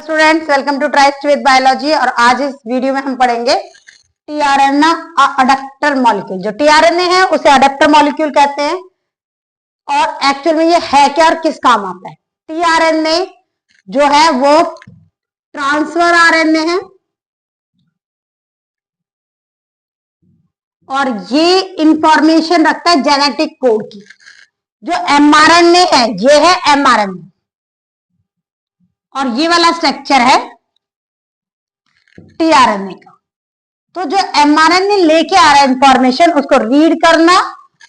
Students, welcome to tryst with biology. और आज इस वीडियो में हम पढ़ेंगे टीआरएनए अडप्टर मॉलिक्यूल। जो टीआरएनए है उसे अडप्टर मॉलिक्यूल कहते हैं। और एक्चुअल में ये है क्या और किस काम आता है? टीआरएनए जो है वो ट्रांसफर आरएनए है और ये इंफॉर्मेशन रखता है जेनेटिक कोड की। जो एमआरएनए है ये है एमआरएनए और ये वाला स्ट्रक्चर है टीआरएनए का। तो जो एमआरएनए लेके आ रहा है इंफॉर्मेशन, उसको रीड करना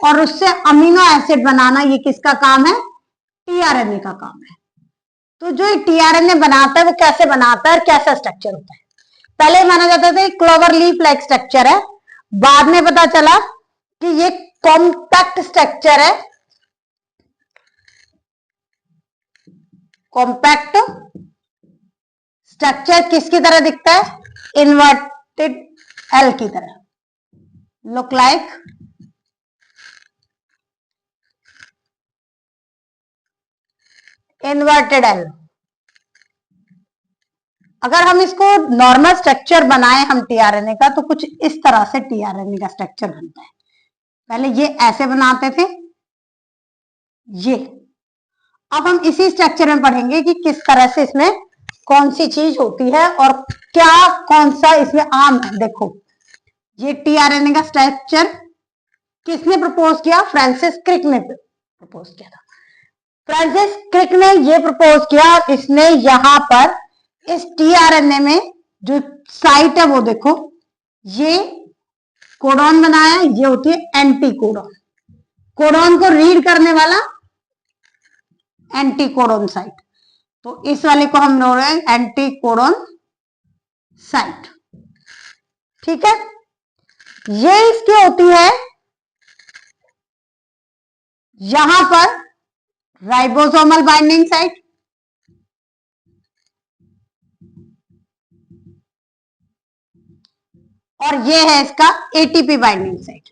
और उससे अमीनो एसिड बनाना, ये किसका काम है? टीआरएनए का काम है। तो जो टीआरएनए बनाता है वो कैसे बनाता है और कैसा स्ट्रक्चर होता है? पहले माना जाता था क्लोवर लीफ लाइक स्ट्रक्चर है, बाद में पता चला कि ये कॉम्पैक्ट स्ट्रक्चर है। कॉम्पैक्ट स्ट्रक्चर किसकी तरह दिखता है? इन्वर्टेड एल की तरह, लुक लाइक इन्वर्टेड एल। अगर हम इसको नॉर्मल स्ट्रक्चर बनाए हम टीआरएनए का, तो कुछ इस तरह से टीआरएनए का स्ट्रक्चर बनता है। पहले ये ऐसे बनाते थे ये। अब हम इसी स्ट्रक्चर में पढ़ेंगे कि किस तरह से इसमें कौन सी चीज होती है और क्या कौन सा इसमें आम है। देखो, ये टीआरएनए का स्ट्रक्चर किसने प्रपोज किया? फ्रांसिस क्रिक ने प्रपोज किया था। फ्रांसिस क्रिक ने ये प्रपोज किया। इसने यहां पर इस टीआरएनए में जो साइट है वो देखो, ये कोडॉन बनाया। ये होती है एंटी कोडॉन। कोडॉन को रीड करने वाला एंटी कोडॉन साइट। तो इस वाले को हम बोल रहे हैं एंटी कोडॉन साइट। ठीक है, ये इसकी होती है यहां पर राइबोसोमल बाइंडिंग साइट। और ये है इसका एटीपी बाइंडिंग साइट।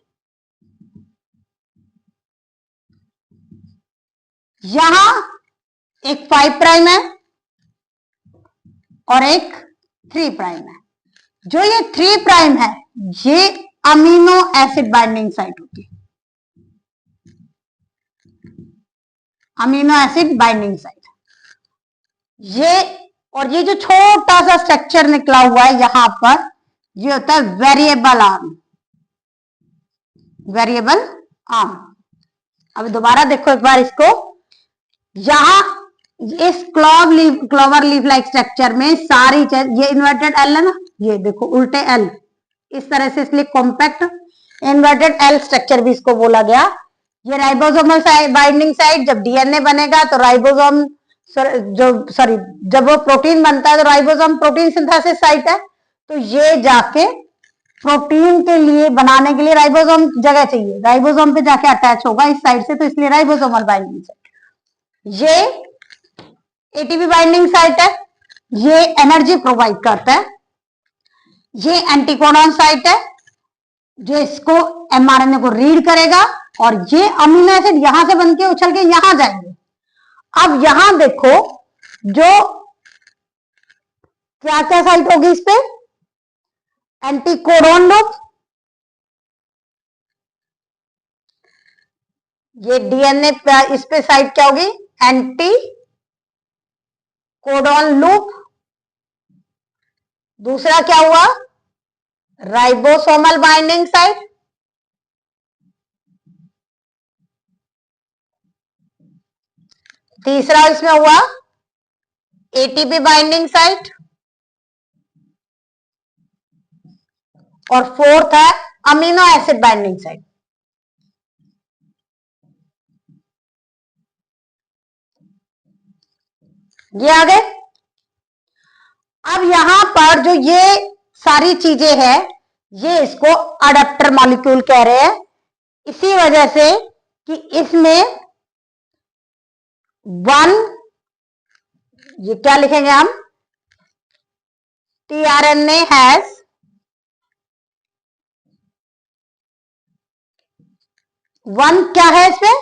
यहां एक 5 प्राइम है और एक 3 प्राइम है। जो ये 3 प्राइम है ये अमीनो एसिड बाइंडिंग साइट होती है। अमीनो एसिड बाइंडिंग साइट ये। और ये जो छोटा सा स्ट्रक्चर निकला हुआ है यहां पर, ये होता है वेरिएबल आर्म। Variable arm. अब दोबारा देखो एक बार इसको। यहां इस क्लोवर लीफ लाइक स्ट्रक्चर में सारी चीज, ये इन्वर्टेड एल है ना, ये देखो उल्टे एल इस तरह से, इसलिए कॉम्पैक्ट इन्वर्टेड एल स्ट्रक्चर भी इसको बोला गया। ये राइबोसोमल बाइंडिंग साइट। जब डीएनए बनेगा तो राइबोसोम जब वो प्रोटीन बनता है तो राइबोसोम प्रोटीन सिंथेसिस साइट है। तो ये जाके प्रोटीन के लिए बनाने के लिए राइबोसोम जगह चाहिए, राइबोसोम पे जाके अटैच होगा इस साइड से, तो इसलिए राइबोसोमल बाइंडिंग साइट। ये एटीपी बाइंडिंग साइट है, ये एनर्जी प्रोवाइड करता है। ये एंटीकोडॉन साइट है जो इसको एमआरएनए को रीड करेगा और ये अमीनो एसिड यहां से बनके उछल के यहां जाएंगे। अब यहां देखो जो क्या क्या साइट होगी इस पे? Anticodon loop. ये डीएनए इस पे साइट क्या होगी? Anti codon loop. दूसरा क्या हुआ? Ribosomal binding site. तीसरा इसमें हुआ एटीपी बाइंडिंग साइट। और फोर्थ है अमीनो एसिड बाइंडिंग साइट। ये आ गए। अब यहां पर जो ये सारी चीजें हैं, ये इसको अडप्टर मॉलिक्यूल कह रहे हैं, इसी वजह से कि इसमें ये क्या लिखेंगे हम? टीआरएनए हैज वन, क्या है इसमें?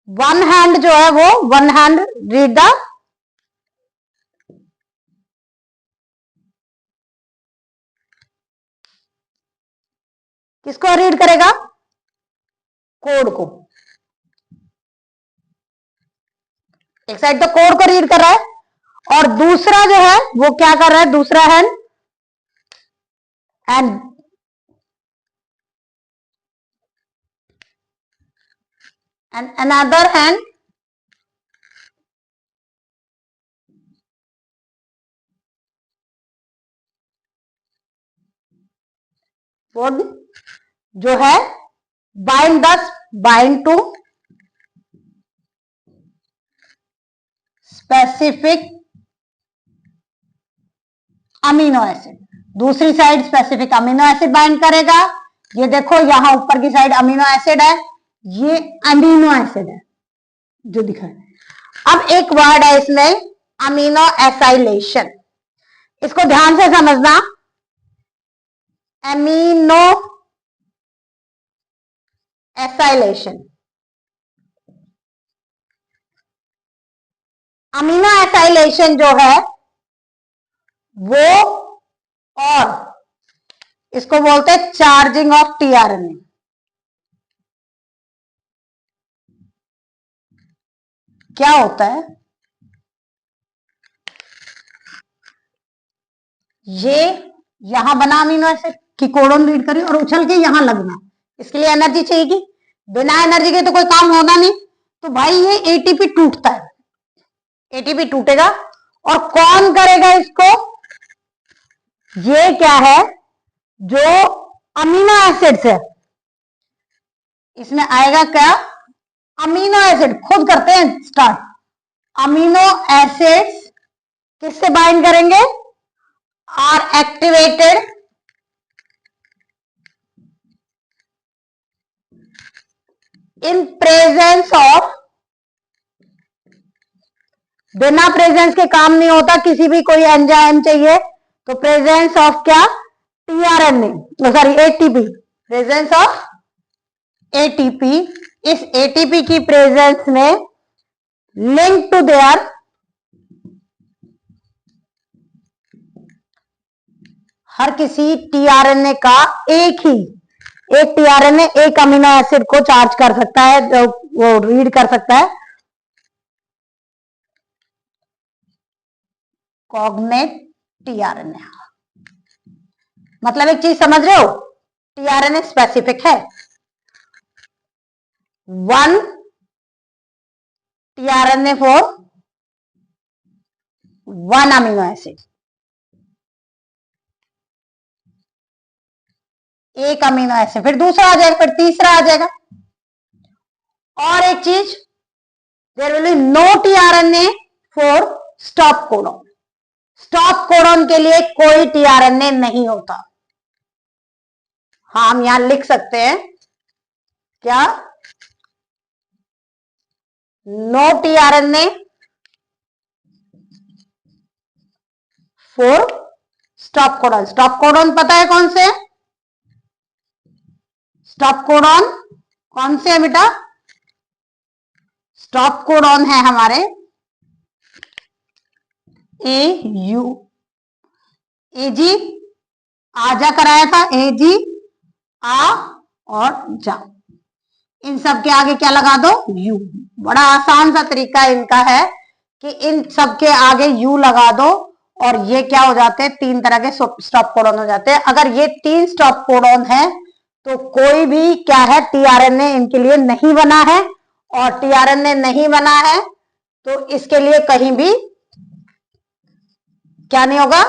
वन हैंड जो है वो वन हैंड रीड द किसको रीड करेगा? कोड को। एक साइड तो कोड को रीड कर रहा है और दूसरा जो है वो क्या कर रहा है? दूसरा hand and another hand would जो है bind to specific amino acid. दूसरी side specific amino acid bind करेगा। ये देखो यहां ऊपर की साइड अमीनो एसिड है, ये अमीनो एसिड है जो दिखा है। अब एक वर्ड है इसमें अमीनो एसाइलेशन, इसको ध्यान से समझना। अमीनो एसाइलेशन, अमीनो एसाइलेशन जो है वो, और इसको बोलते हैं चार्जिंग ऑफ टीआरएनए। क्या होता है? ये यहां बना अमीनो एसिड की कोडोन रीड करी और उछल के यहां लगना, इसके लिए एनर्जी चाहिए कि बिना एनर्जी के तो कोई काम होगा नहीं। तो भाई ये एटीपी टूटता है, एटीपी टूटेगा और कौन करेगा इसको? ये क्या है? जो अमीनो एसिड्स है, इसमें आएगा क्या? अमीनो एसिड खुद करते हैं स्टार्ट। अमीनो एसिड्स किससे बाइंड करेंगे? Are activated in presence of, बिना प्रेजेंस के काम नहीं होता, किसी भी कोई एंजाइम चाहिए तो प्रेजेंस ऑफ क्या? TRNA, sorry ATP, presence of ATP. इस एटीपी की प्रेजेंस में लिंक टू देयर हर किसी टीआरएनए का एक टीआरएनए एक अमीनो एसिड को चार्ज कर सकता है, वो रीड कर सकता है। कॉग्नेट टीआरएनए, मतलब एक चीज समझ रहे हो? टीआरएनए स्पेसिफिक है, one tRNA for one amino acid, एक अमीनो एसिड, फिर दूसरा आ जाएगा, फिर तीसरा आ जाएगा। और एक चीज, there will be no tRNA for stop codon, stop codon के लिए कोई टीआरएनए नहीं होता। हाँ, हम यहां लिख सकते हैं क्या? No tRNA for stop codon. Stop codon पता है कौन से? स्टॉप कोडॉन कौन से है बेटा? स्टॉप कोडॉन है हमारे ए यू, एजी, आजा कराया था, एजी, आ और जा, इन सब के आगे क्या लगा दो? यू। बड़ा आसान सा तरीका इनका है कि इन सब के आगे यू लगा दो और ये क्या हो जाते हैं? तीन तरह के स्टॉप कोडॉन हो जाते हैं। अगर ये तीन स्टॉप कोडॉन है तो कोई भी क्या है? टीआरएनए इनके लिए नहीं बना है, और टीआरएनए नहीं बना है तो इसके लिए कहीं भी क्या नहीं होगा?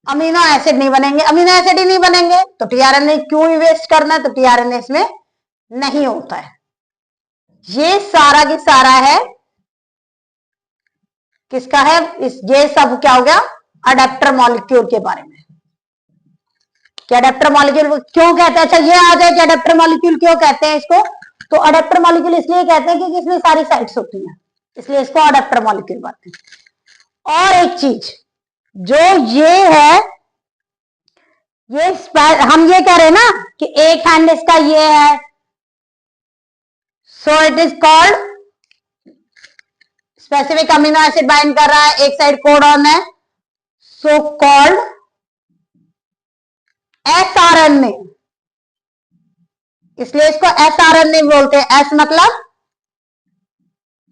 अमीनो एसिड नहीं बनेंगे। अमीनो एसिड ही नहीं बनेंगे तो टीआरएनए क्यों ही वेस्ट करना है? तो टीआरएनए इसमें नहीं होता है। ये सारा की सारा है किसका है? ये सब क्या हो गया? अडेप्टर मॉलिक्यूल के बारे में। कि अडेप्टर मॉलिक्यूल क्यों कहते हैं? अच्छा ये आ जाए कि अडेप्टर मॉलिक्यूल क्यों कहते हैं इसको? तो अडेप्टर मॉलिक्यूल इसलिए कहते हैं कि इसमें सारी साइट्स होती हैं, इसलिए इसको अडेप्टर मॉलिक्यूल कहते हैं। और एक चीज जो ये है, ये हम ये कह रहे हैं ना कि एक हैंड इसका ये है, so it is called specific amino acid bind कर रहा है, एक साइड कोडॉन है, सो कॉल्ड एसआरएनए, इसलिए इसको एसआरएनए बोलते हैं। एस मतलब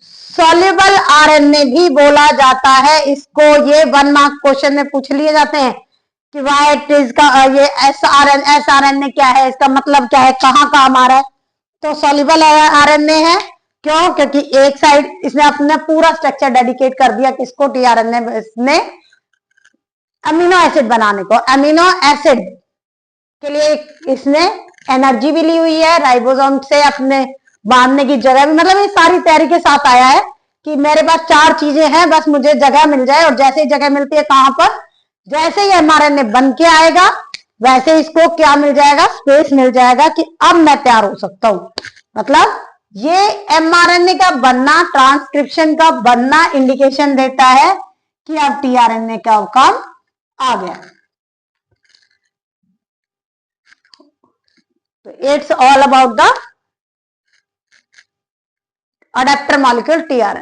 सॉल्युबल आरएनए भी बोला जाता है इसको। ये 1 मार्क क्वेश्चन में पूछ लिए जाते हैं कि वाई इट इज का ये एसआरएनए क्या है, इसका मतलब क्या है, कहाँ काम आ रहा है। तो सॉल्युबल आरएनए है। क्यों? क्योंकि एक साइड इसने अपना पूरा स्ट्रक्चर डेडिकेट कर दिया किसको, टीआरएनए ने अमीनो एसिड बनाने को। अमीनो एसिड के लिए इसने एनर्जी भी ली हुई है, राइबोसोम से अपने बांधने की जगह भी, मतलब ये सारी तैयारी के साथ आया है कि मेरे पास 4 चीजें हैं, बस मुझे जगह मिल जाए। और जैसे ही जगह मिलती है कहां पर, जैसे ही एमआरएनए बन के आएगा वैसे इसको क्या मिल जाएगा, स्पेस मिल जाएगा कि अब मैं तैयार हो सकता हूं। मतलब ये एमआरएनए का बनना, ट्रांसक्रिप्शन का बनना इंडिकेशन देता है कि अब टीआरएनए का काम आ गया। It's all about the adapter molecule TRNA.